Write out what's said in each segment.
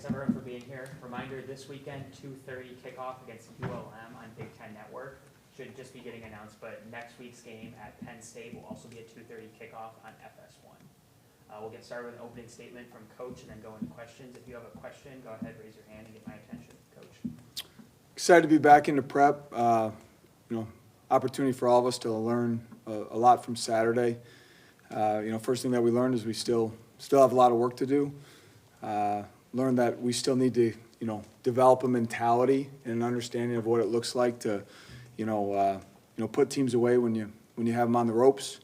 everyone for being here. Reminder, this weekend, 2:30 kickoff against ULM on Big Ten Network. Should just be getting announced, but next week's game at Penn State will also be a 2:30 kickoff on FS1. We'll get started with an opening statement from Coach and then go into questions. If you have a question, go ahead, raise your hand and get my attention. Coach. Excited to be back into prep. Opportunity for all of us to learn a lot from Saturday. First thing that we learned is we still have a lot of work to do. Learn that we still need to, develop a mentality and an understanding of what it looks like to, put teams away when you have them on the ropes.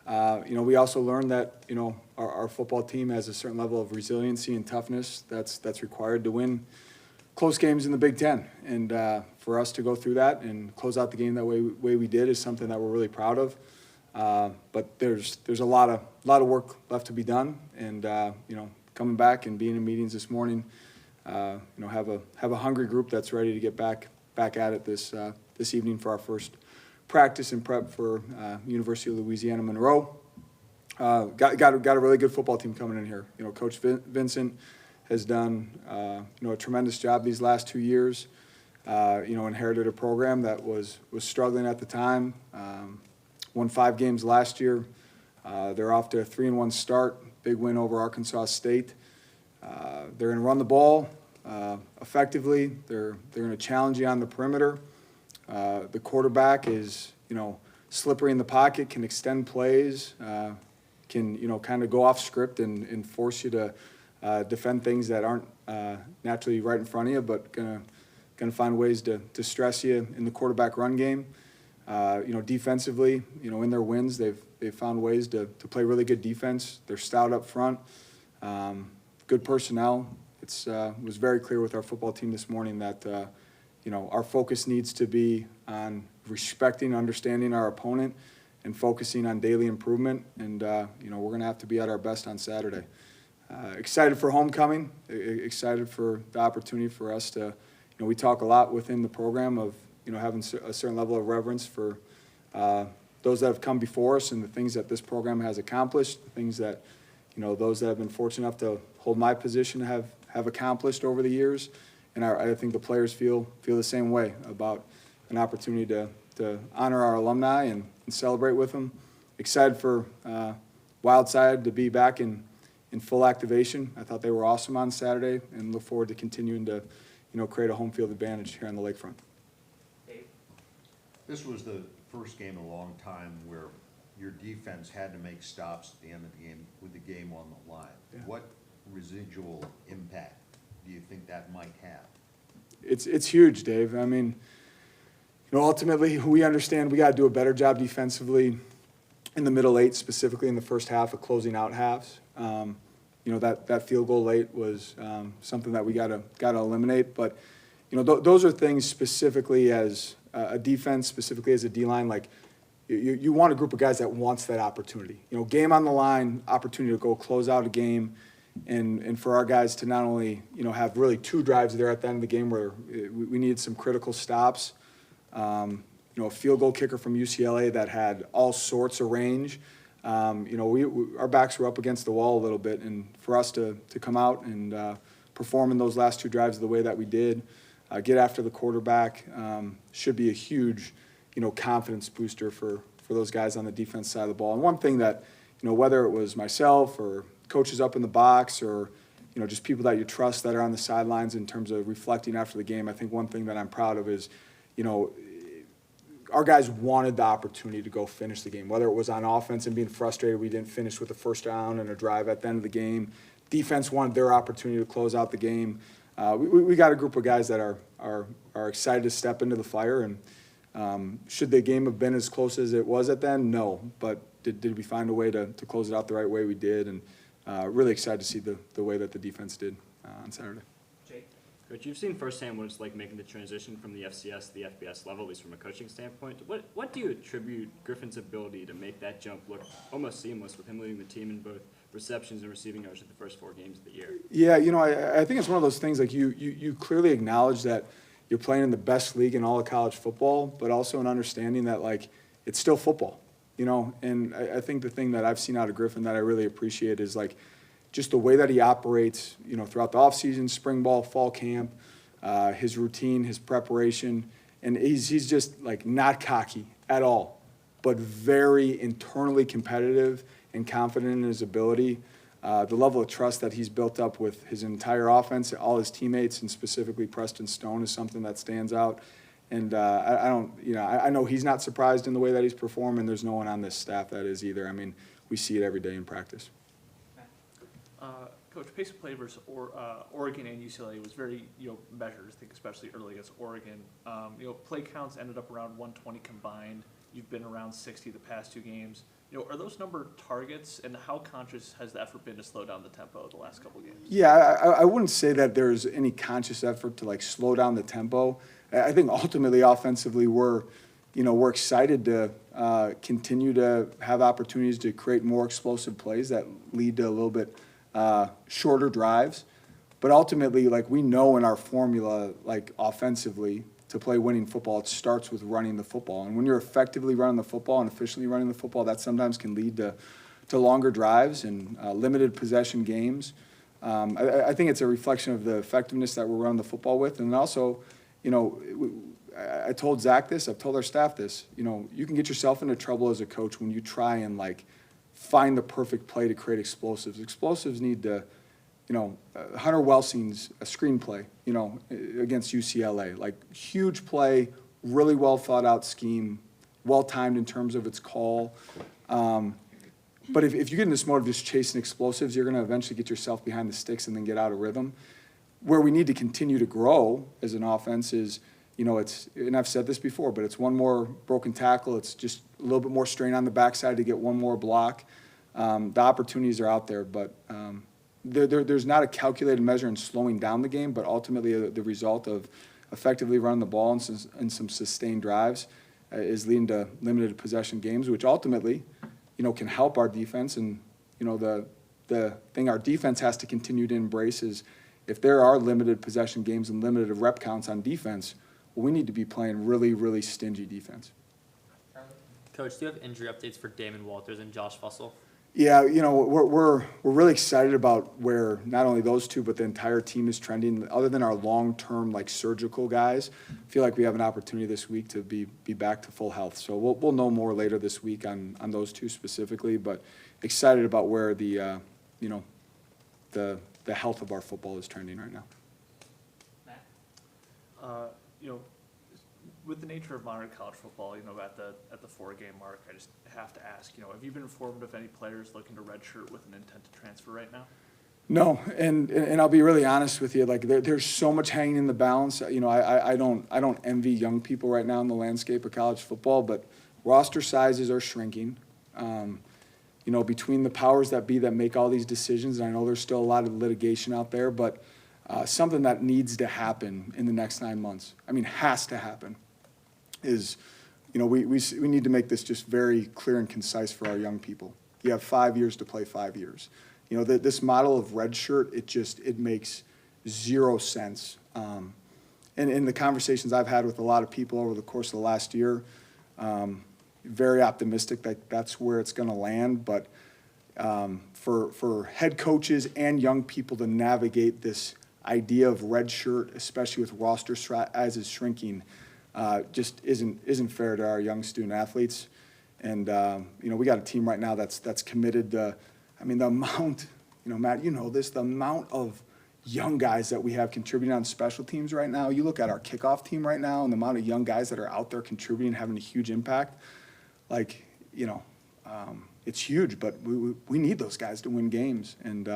We also learned that, our football team has a certain level of resiliency and toughness that's required to win close games in the Big Ten. And for us to go through that and close out the game that way we did is something that we're really proud of. But there's a lot of work left to be done. And coming back and being in meetings this morning, have a hungry group that's ready to get back at it this evening for our first practice and prep for University of Louisiana Monroe. Got a really good football team coming in here. Coach Vincent has done a tremendous job these last 2 years. Inherited a program that was struggling at the time. Won 5 games last year. They're off to a 3-1 start. Big win over Arkansas State. They're going to run the ball effectively. They're going to challenge you on the perimeter. The quarterback is, slippery in the pocket, can extend plays, can, kind of go off script and force you to defend things that aren't naturally right in front of you, but gonna find ways to stress you in the quarterback run game. Defensively, in their wins, they've found ways to play really good defense. They're stout up front, good personnel. It was very clear with our football team this morning that our focus needs to be on respecting, understanding our opponent, and focusing on daily improvement. And we're going to have to be at our best on Saturday. Excited for homecoming. Excited for the opportunity for us to. We talk a lot within the program of having a certain level of reverence for those that have come before us and the things that this program has accomplished, the things that those that have been fortunate enough to hold my position have accomplished over the years. And I think the players feel the same way about an opportunity to honor our alumni and celebrate with them. Excited for Wildside to be back in full activation. I thought they were awesome on Saturday and look forward to continuing to create a home field advantage here on the lakefront. This was the first game in a long time where your defense had to make stops at the end of the game with the game on the line. Yeah. What residual impact do you think that might have? It's huge, Dave. I mean, ultimately we understand we got to do a better job defensively in the middle 8, specifically in the first half of closing out halves. That field goal late was something that we got to eliminate. But those are things specifically as a defense, specifically as a D-line. Like you want a group of guys that wants that opportunity. Game on the line, opportunity to go close out a game. And for our guys to not only, have really 2 drives there at the end of the game where we needed some critical stops, a field goal kicker from UCLA that had all sorts of range. Our backs were up against the wall a little bit, and for us to come out and perform in those last 2 drives the way that we did, get after the quarterback, should be a huge, confidence booster for those guys on the defense side of the ball. And one thing that, whether it was myself or coaches up in the box or, just people that you trust that are on the sidelines in terms of reflecting after the game, I think one thing that I'm proud of is, our guys wanted the opportunity to go finish the game, whether it was on offense and being frustrated we didn't finish with a first down and a drive at the end of the game. Defense wanted their opportunity to close out the game. We got a group of guys that are excited to step into the fire. And should the game have been as close as it was at the end? No. But did we find a way to close it out the right way? We did. And really excited to see the way that the defense did on Saturday. Coach, you've seen firsthand what it's like making the transition from the FCS to the FBS level, at least from a coaching standpoint. What do you attribute Griffin's ability to make that jump look almost seamless with him leading the team in both receptions and receiving yards at the first 4 games of the year? Yeah, I think it's one of those things, like you clearly acknowledge that you're playing in the best league in all of college football, but also an understanding that, like, it's still football, And I think the thing that I've seen out of Griffin that I really appreciate is, like, just the way that he operates, throughout the offseason, spring ball, fall camp, his routine, his preparation, and he's just like not cocky at all, but very internally competitive and confident in his ability. The level of trust that he's built up with his entire offense, all his teammates, and specifically Preston Stone, is something that stands out. And I know he's not surprised in the way that he's performed, and there's no one on this staff that is either. I mean, we see it every day in practice. Coach, pace of play versus Oregon and UCLA was very, measured, I think especially early against Oregon. Play counts ended up around 120 combined. You've been around 60 the past 2 games. Are those number targets, and how conscious has the effort been to slow down the tempo the last couple games? Yeah, I wouldn't say that there's any conscious effort to slow down the tempo. I think ultimately offensively we're excited to continue to have opportunities to create more explosive plays that lead to a little bit shorter drives. But ultimately, we know in our formula, offensively, to play winning football, it starts with running the football. And when you're effectively running the football and efficiently running the football, that sometimes can lead to longer drives and limited possession games. I think it's a reflection of the effectiveness that we're running the football with. And also, I told Zach this, I've told our staff this, you can get yourself into trouble as a coach when you try and find the perfect play to create explosives. Explosives need to, Hunter Welsing's a screenplay, against UCLA, huge play, really well thought out scheme, well timed in terms of its call. But if you get in this mode of just chasing explosives, you're going to eventually get yourself behind the sticks and then get out of rhythm. Where we need to continue to grow as an offense is, it's, and I've said this before, but it's one more broken tackle. It's just a little bit more strain on the backside to get one more block. The opportunities are out there, but there's not a calculated measure in slowing down the game, but ultimately the result of effectively running the ball and some sustained drives is leading to limited possession games, which ultimately, can help our defense. And, the thing our defense has to continue to embrace is if there are limited possession games and limited rep counts on defense, well, we need to be playing really, really stingy defense. Coach, do you have injury updates for Damon Walters and Josh Fussell? Yeah, we're really excited about where not only those two, but the entire team is trending. Other than our long-term, surgical guys, I feel like we have an opportunity this week to be back to full health. So we'll know more later this week on those two specifically, but excited about where the health of our football is trending right now. Matt? With the nature of modern college football, at the 4-game mark, I just have to ask, have you been informed of any players looking to redshirt with an intent to transfer right now? No, and I'll be really honest with you. There's so much hanging in the balance. I don't envy young people right now in the landscape of college football, but roster sizes are shrinking. Between the powers that be that make all these decisions, and I know there's still a lot of litigation out there, but something that needs to happen in the next 9 months, has to happen, is, we need to make this just very clear and concise for our young people. You have 5 years to play 5 years. This model of redshirt, it makes zero sense. And in the conversations I've had with a lot of people over the course of the last year, very optimistic that that's where it's going to land. But for head coaches and young people to navigate this idea of redshirt, especially with roster sizes shrinking, just isn't fair to our young student athletes. And we got a team right now that's committed to. The amount, Matt, the amount of young guys that we have contributing on special teams right now. You look at our kickoff team right now and the amount of young guys that are out there contributing, having a huge impact. It's huge, but we need those guys to win games. And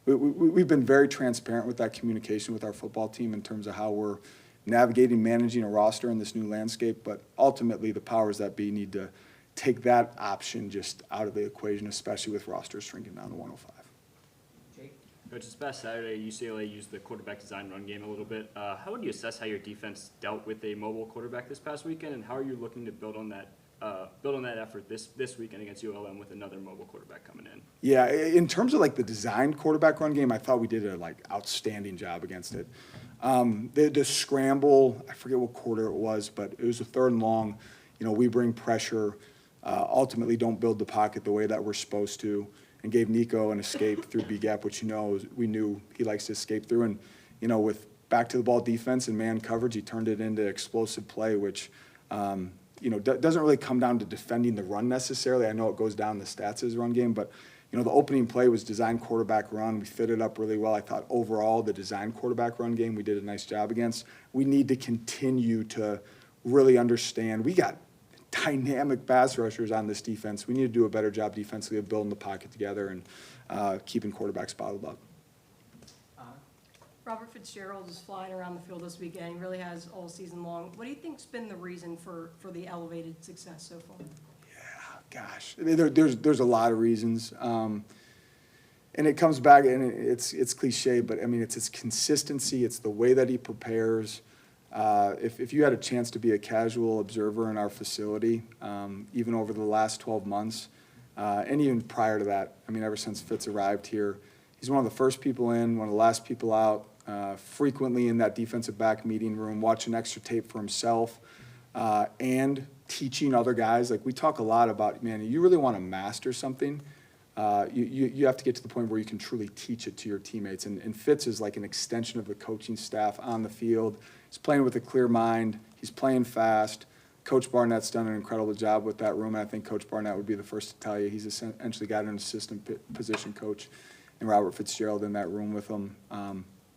we've been very transparent with that communication with our football team in terms of how we're navigating, managing a roster in this new landscape. But ultimately, the powers that be need to take that option just out of the equation, especially with rosters shrinking down to 105. Jake? Coach, this past Saturday, UCLA used the quarterback design run game a little bit. How would you assess how your defense dealt with a mobile quarterback this past weekend, and how are you looking to build on that effort this weekend against ULM with another mobile quarterback coming in? Yeah, in terms of the designed quarterback run game, I thought we did a outstanding job against it. The scramble, I forget what quarter it was, but it was a 3rd and long. We bring pressure. Ultimately don't build the pocket the way that we're supposed to. and gave Nico an escape through B gap, which we knew he likes to escape through. And with back to the ball defense and man coverage, he turned it into explosive play, which doesn't really come down to defending the run necessarily. I know it goes down the stats as run game, but the opening play was design quarterback run. We fit it up really well. I thought overall the design quarterback run game we did a nice job against. We need to continue to really understand. We got dynamic pass rushers on this defense. We need to do a better job defensively of building the pocket together and keeping quarterbacks bottled up. Robert Fitzgerald is flying around the field this weekend. He really has all season long. What do you think's been the reason for the elevated success so far? Gosh, there's a lot of reasons, and it comes back, and it's cliche, but I mean it's his consistency, it's the way that he prepares. If you had a chance to be a casual observer in our facility, even over the last 12 months, and even prior to that, I mean ever since Fitz arrived here, he's one of the first people in, one of the last people out. Frequently in that defensive back meeting room, watching extra tape for himself, and teaching other guys. Like we talk a lot about, man, you really want to master something, you have to get to the point where you can truly teach it to your teammates. And Fitz is like an extension of the coaching staff on the field. He's playing with a clear mind. He's playing fast. Coach Barnett's done an incredible job with that room, and I think Coach Barnett would be the first to tell you he's essentially got an assistant position coach and Robert Fitzgerald in that room with him.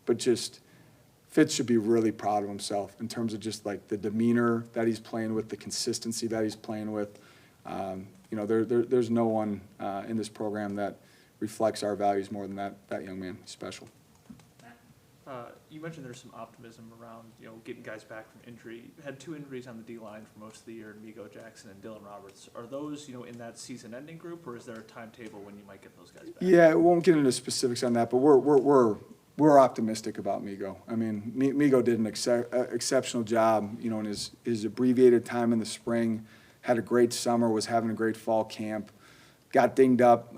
But just Fitz should be really proud of himself in terms of just like the demeanor that he's playing with, the consistency that he's playing with. There's no one in this program that reflects our values more than that young man. He's special. You mentioned there's some optimism around, getting guys back from injury. You had 2 injuries on the D-line for most of the year, Migo Jackson and Dylan Roberts. Are those, in that season-ending group, or is there a timetable when you might get those guys back? Yeah, we won't get into specifics on that, but we're optimistic about Migo. I mean, Migo did an exceptional job, in his abbreviated time in the spring, had a great summer, was having a great fall camp, got dinged up,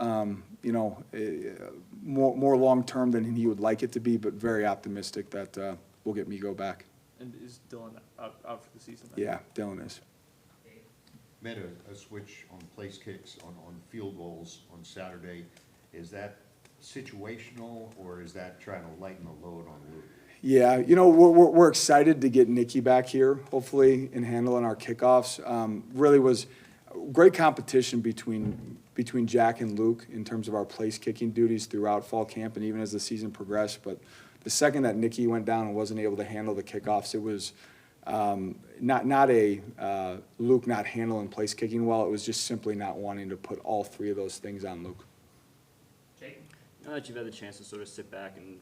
more long-term than he would like it to be, but very optimistic that we'll get Migo back. And is Dylan out for the season then? Yeah, Dylan is. Made a switch on place kicks, on field goals on Saturday. Is that situational, or is that trying to lighten the load on Luke? Yeah, we're excited to get Nikki back here, hopefully, in handling our kickoffs. Really was great competition between Jack and Luke in terms of our place kicking duties throughout fall camp and even as the season progressed. But the second that Nikki went down and wasn't able to handle the kickoffs, it was not a Luke not handling place kicking well. It was just simply not wanting to put all 3 of those things on Luke. Jake? Now that you've had the chance to sort of sit back and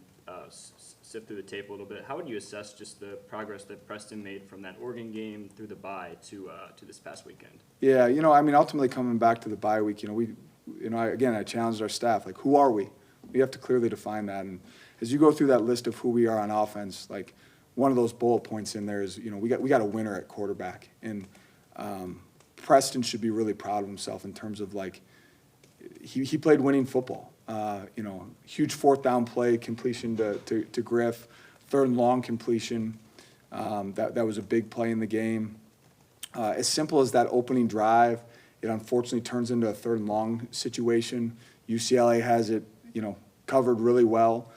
sift through the tape a little bit, how would you assess just the progress that Preston made from that Oregon game through the bye to this past weekend? Yeah, ultimately coming back to the bye week, I challenged our staff, like, who are we? We have to clearly define that. And as you go through that list of who we are on offense, like, one of those bullet points in there is, we got a winner at quarterback. And Preston should be really proud of himself in terms of, like, he played winning football. Huge 4th down play, completion to Griff, 3rd and long completion. That was a big play in the game. As simple as that opening drive, it unfortunately turns into a 3rd and long situation. UCLA has it, covered really well,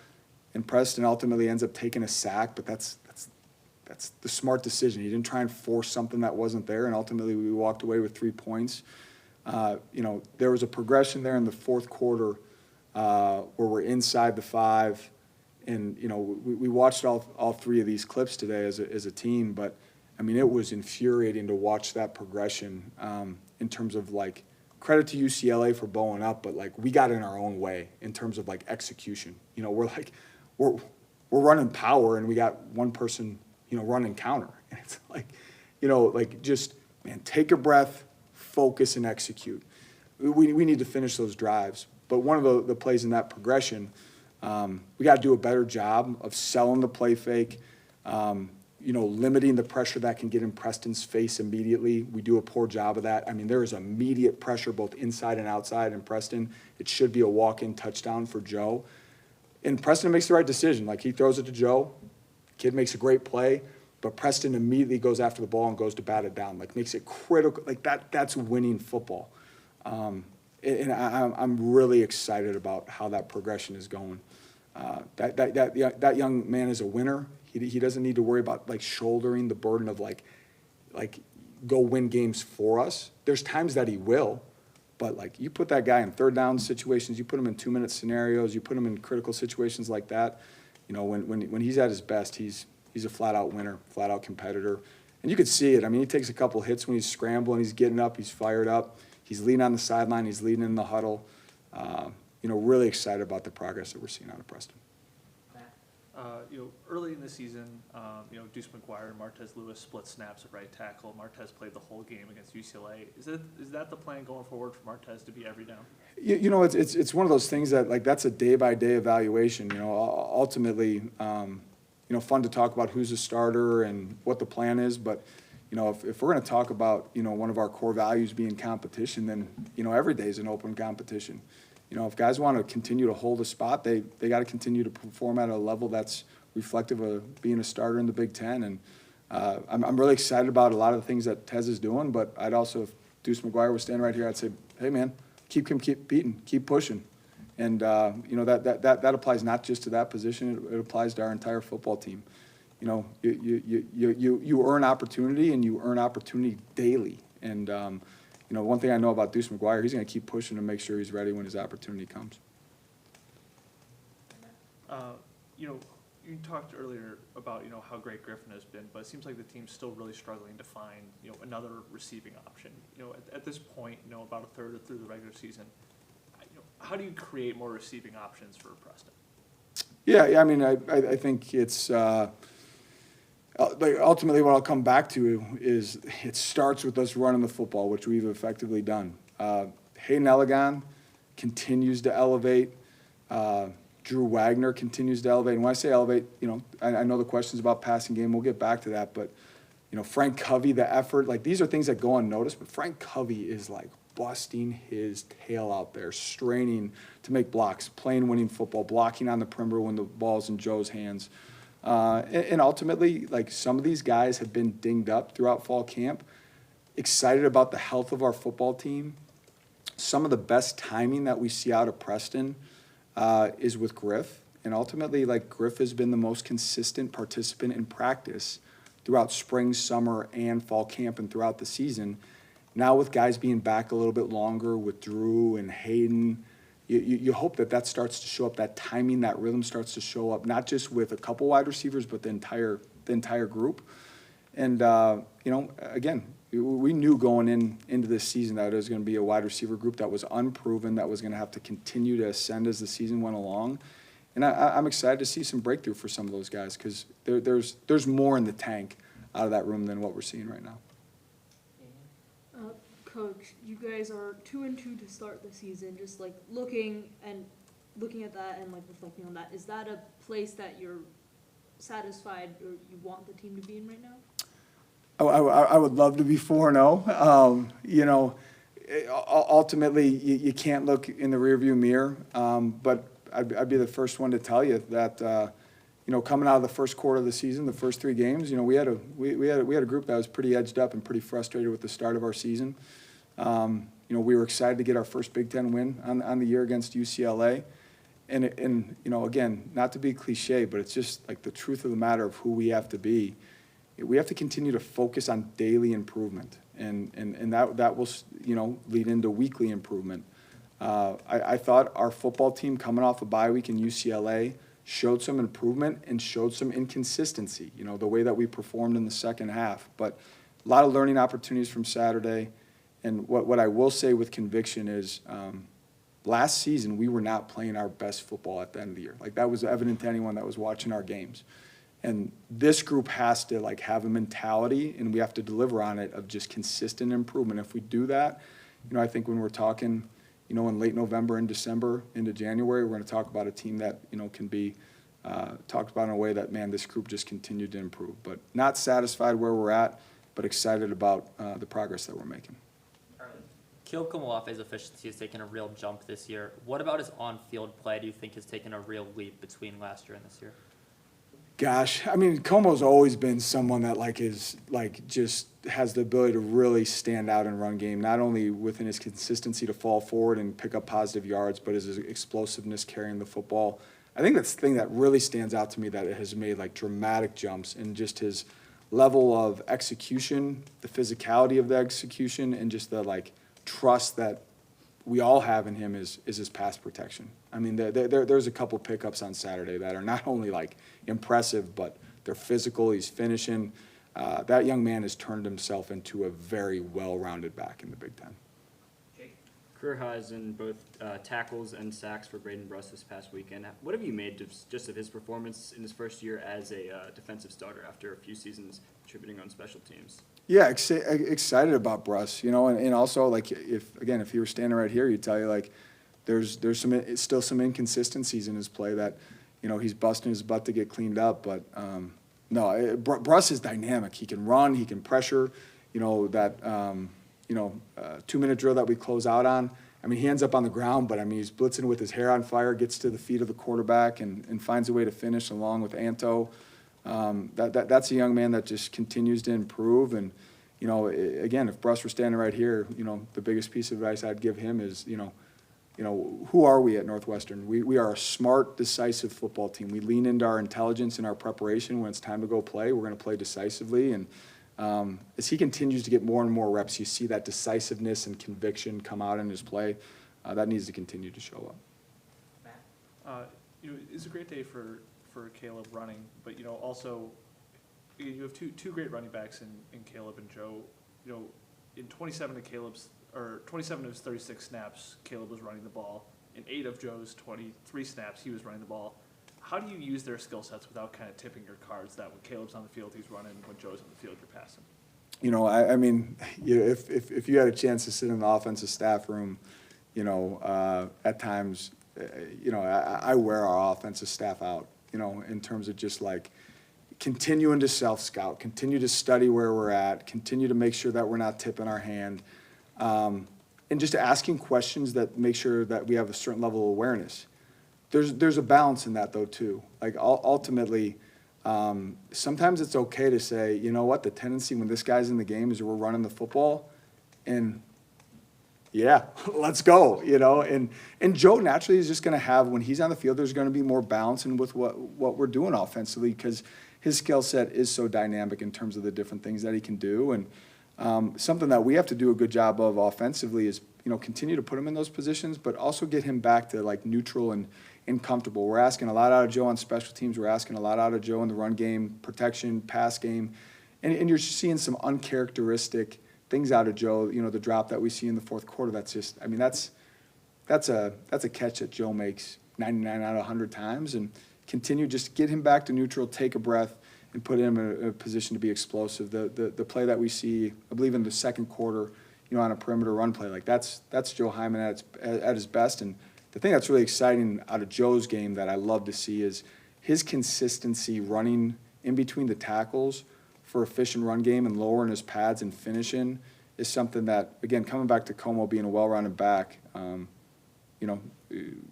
and Preston ultimately ends up taking a sack. But that's the smart decision. He didn't try and force something that wasn't there, and ultimately we walked away with 3 points. There was a progression there in the 4th quarter where we're inside the 5, and we watched all 3 of these clips today as a team. But I mean, it was infuriating to watch that progression in terms of, like, credit to UCLA for bowing up, but, like, we got in our own way in terms of, like, execution. We're running power, and we got one person running counter. And it's like, just, man, take a breath, focus, and execute. We need to finish those drives. But one of the plays in that progression, we got to do a better job of selling the play fake, limiting the pressure that can get in Preston's face immediately. We do a poor job of that. I mean, there is immediate pressure both inside and outside in Preston. It should be a walk-in touchdown for Joe. And Preston makes the right decision. Like, he throws it to Joe. Kid makes a great play, but Preston immediately goes after the ball and goes to bat it down. Like, makes it critical. Like, that's winning football. And I'm really excited about how that progression is going. That young man is a winner. He doesn't need to worry about like shouldering the burden of like go win games for us. There's times that he will, but like you put that guy in third down situations, you put him in 2-minute scenarios, you put him in critical situations like that. You know, when he's at his best, he's a flat out winner, flat out competitor. And you could see it. I mean, he takes a couple hits when he's scrambling, he's getting up, he's fired up, he's leading on the sideline, he's leading in the huddle. You know, really excited about the progress that we're seeing out of Preston. Matt? Early in the season, Deuce McGuire and Martez Lewis split snaps at right tackle. Martez played the whole game against UCLA. Is that the plan going forward for Martez to be every down? You know, it's one of those things that like that's a day-by-day evaluation. You know, ultimately, fun to talk about who's a starter and what the plan is, but you know, if we're going to talk about, you know, one of our core values being competition, then, you know, every day is an open competition. You know, if guys want to continue to hold a spot, they got to continue to perform at a level that's reflective of being a starter in the Big Ten. And I'm really excited about a lot of the things that Tez is doing, but I'd also, if Deuce McGuire was standing right here, I'd say, hey, man, keep beating, keep pushing. And, you know, that applies not just to that position, it applies to our entire football team. You know, you earn opportunity, and you earn opportunity daily. And, you know, one thing I know about Deuce McGuire, he's going to keep pushing to make sure he's ready when his opportunity comes. You talked earlier about, how great Griffin has been, but it seems like the team's still really struggling to find, another receiving option. At this point, about a third through the regular season, how do you create more receiving options for Preston? Yeah, I mean, I think it's ultimately what I'll come back to is it starts with us running the football, which we've effectively done. Hayden Elegon continues to elevate. Drew Wagner continues to elevate. And when I say elevate, I know the questions about passing game. We'll get back to that. But, Frank Covey, the effort, like these are things that go unnoticed. But Frank Covey is like busting his tail out there, straining to make blocks, playing winning football, blocking on the perimeter when the ball's in Joe's hands. And ultimately, like some of these guys have been dinged up throughout fall camp. Excited about the health of our football team. Some of the best timing that we see out of Preston is with Griff. And ultimately, like Griff has been the most consistent participant in practice throughout spring, summer, and fall camp and throughout the season. Now with guys being back a little bit longer with Drew and Hayden, you hope that starts to show up, that timing, that rhythm starts to show up, not just with a couple wide receivers, but the entire group. And, again, we knew going into this season that it was going to be a wide receiver group that was unproven, that was going to have to continue to ascend as the season went along. And I'm excited to see some breakthrough for some of those guys because there's more in the tank out of that room than what we're seeing right now. Coach, you guys are 2-2 to start the season. Just like looking at that and like reflecting on that, is that a place that you're satisfied or you want the team to be in right now? I would love to be 4-0. Ultimately, you can't look in the rearview mirror. But I'd be the first one to tell you that, coming out of the first quarter of the season, the first 3 games, we had a group that was pretty edged up and pretty frustrated with the start of our season. We were excited to get our first Big Ten win on the year against UCLA. And again, not to be cliche, but it's just like the truth of the matter of who we have to be. We have to continue to focus on daily improvement, and that will, lead into weekly improvement. I thought our football team coming off a bye week in UCLA showed some improvement and showed some inconsistency, the way that we performed in the second half. But a lot of learning opportunities from Saturday. And what I will say with conviction is last season we were not playing our best football at the end of the year. Like that was evident to anyone that was watching our games. And this group has to like have a mentality, and we have to deliver on it, of just consistent improvement. If we do that, I think when we're talking, in late November and December into January, we're going to talk about a team that, can be talked about in a way that, man, this group just continued to improve. But not satisfied where we're at, but excited about the progress that we're making. Keel Komolafe's efficiency has taken a real jump this year. What about his on-field play do you think has taken a real leap between last year and this year? Gosh, I mean, Como's always been someone that just has the ability to really stand out in run game, not only within his consistency to fall forward and pick up positive yards, but his explosiveness carrying the football. I think that's the thing that really stands out to me, that it has made dramatic jumps in just his level of execution, the physicality of the execution, and just the trust that we all have in him is his pass protection. I mean, there's a couple pickups on Saturday that are not only impressive, but they're physical. He's finishing. That young man has turned himself into a very well-rounded back in the Big Ten. Career highs in both tackles and sacks for Braden Bruss this past weekend. What have you made just of his performance in his first year as a defensive starter after a few seasons contributing on special teams? Yeah, excited about Bruss, and also if he were standing right here, he'd tell you there's still some inconsistencies in his play that he's busting his butt to get cleaned up, but no, Bruss is dynamic. He can run, he can pressure, that 2-minute drill that we close out on. I mean, he ends up on the ground, but I mean, he's blitzing with his hair on fire, gets to the feet of the quarterback and finds a way to finish along with Anto. That's a young man that just continues to improve. And, again, if Bruss were standing right here, the biggest piece of advice I'd give him is, who are we at Northwestern? We are a smart, decisive football team. We lean into our intelligence and our preparation. When it's time to go play, we're going to play decisively. And as he continues to get more and more reps, you see that decisiveness and conviction come out in his play. That needs to continue to show up. It's a great day for Caleb running, but also you have two great running backs in Caleb and Joe. In 27 of his 36 snaps, Caleb was running the ball. In 8 of Joe's 23 snaps, he was running the ball. How do you use their skill sets without kind of tipping your cards that when Caleb's on the field, he's running, when Joe's on the field, you're passing? I mean, if you had a chance to sit in the offensive staff room, at times, I wear our offensive staff out, in terms of just continuing to self-scout, continue to study where we're at, continue to make sure that we're not tipping our hand, and just asking questions that make sure that we have a certain level of awareness. There's a balance in that, though, too. Ultimately, sometimes it's okay to say, you know what, the tendency when this guy's in the game is we're running the football, and yeah, let's go, And Joe naturally is just going to have, when he's on the field, there's going to be more balance in with what we're doing offensively, because his skill set is so dynamic in terms of the different things that he can do. And something that we have to do a good job of offensively is, continue to put him in those positions, but also get him back to neutral and comfortable. We're asking a lot out of Joe on special teams. We're asking a lot out of Joe in the run game, protection, pass game. And you're seeing some uncharacteristic things out of Joe, the drop that we see in the fourth quarter. That's just, I mean, that's a catch that Joe makes 99 out of 100 times, and continue just get him back to neutral, take a breath, and put him in a position to be explosive. The play that we see, I believe in the second quarter, on a perimeter run play, that's Joe Hyman at his best. And the thing that's really exciting out of Joe's game that I love to see is his consistency running in between the tackles for efficient run game and lowering his pads and finishing is something that, again, coming back to Como being a well-rounded back,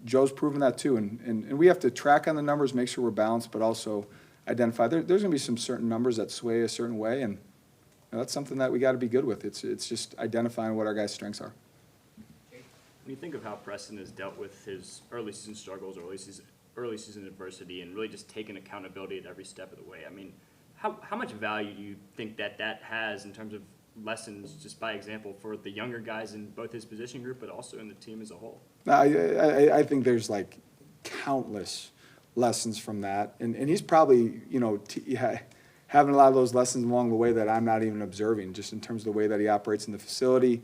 Joe's proven that too. And we have to track on the numbers, make sure we're balanced, but also identify there's going to be some certain numbers that sway a certain way, and that's something that we got to be good with. It's just identifying what our guys' strengths are. When you think of how Preston has dealt with his early season struggles, early season adversity, and really just taken accountability at every step of the way, I mean, how much value do you think that has in terms of lessons, just by example, for the younger guys in both his position group, but also in the team as a whole? I think there's countless lessons from that, and he's probably having a lot of those lessons along the way that I'm not even observing, just in terms of the way that he operates in the facility,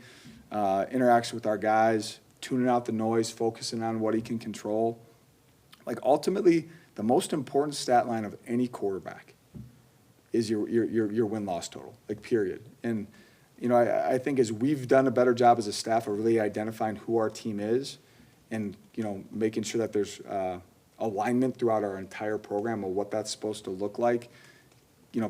interacts with our guys, tuning out the noise, focusing on what he can control. Ultimately, the most important stat line of any quarterback is your win-loss total, period. And, I think as we've done a better job as a staff of really identifying who our team is and, making sure that there's alignment throughout our entire program of what that's supposed to look like,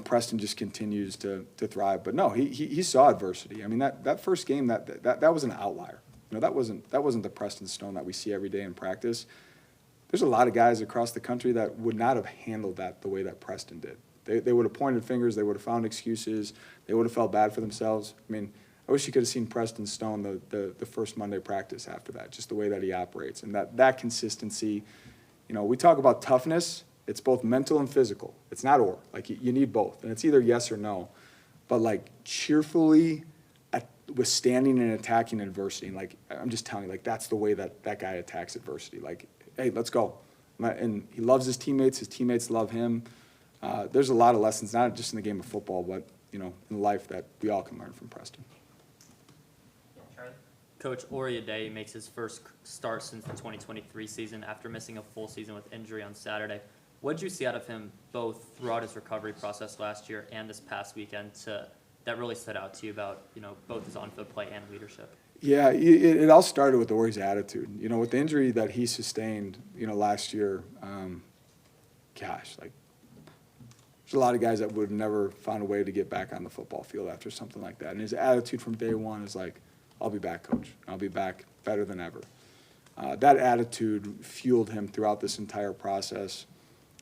Preston just continues to thrive. But no, he saw adversity. I mean, that first game, that was an outlier. That wasn't the Preston Stone that we see every day in practice. there's a lot of guys across the country that would not have handled that the way that Preston did. They would have pointed fingers, they would have found excuses, they would have felt bad for themselves. I mean, I wish you could have seen Preston stone the first Monday practice after that, just the way that he operates. And that consistency, you know, we talk about toughness, it's both mental and physical. It's not or, like you need both, and it's either yes or no. But like cheerfully withstanding and attacking adversity, and like I'm just telling you, like that's the way that guy attacks adversity. Like, hey, let's go. And he loves his teammates love him. There's a lot of lessons, not just in the game of football, but, you know, in life that we all can learn from Preston. Charlie? Coach Oriade makes his first start since the 2023 season after missing a full season with injury on Saturday. What did you see out of him both throughout his recovery process last year and this past weekend that really stood out to you about, you know, both his on-field play and leadership? Yeah, it all started with Ori's attitude. You know, with the injury that he sustained, you know, last year, gosh, like, there's a lot of guys that would have never found a way to get back on the football field after something like that. And his attitude from day one is like, I'll be back, coach. I'll be back better than ever. That attitude fueled him throughout this entire process.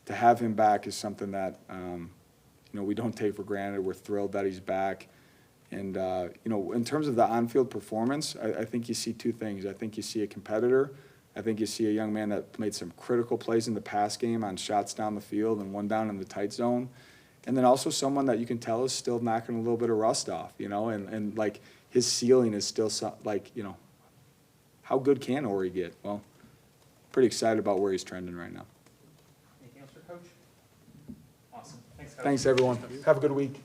To have him back is something that, you know, we don't take for granted. We're thrilled that he's back. And, you know, in terms of the on-field performance, I think you see two things. I think you see a competitor. I think you see a young man that made some critical plays in the pass game on shots down the field and one down in the tight zone. And then also someone that you can tell is still knocking a little bit of rust off, you know, and like his ceiling is still like, you know, how good can Ori get? Well, pretty excited about where he's trending right now. Anything else for Coach? Awesome. Thanks, Coach. Thanks, everyone. Have a good week.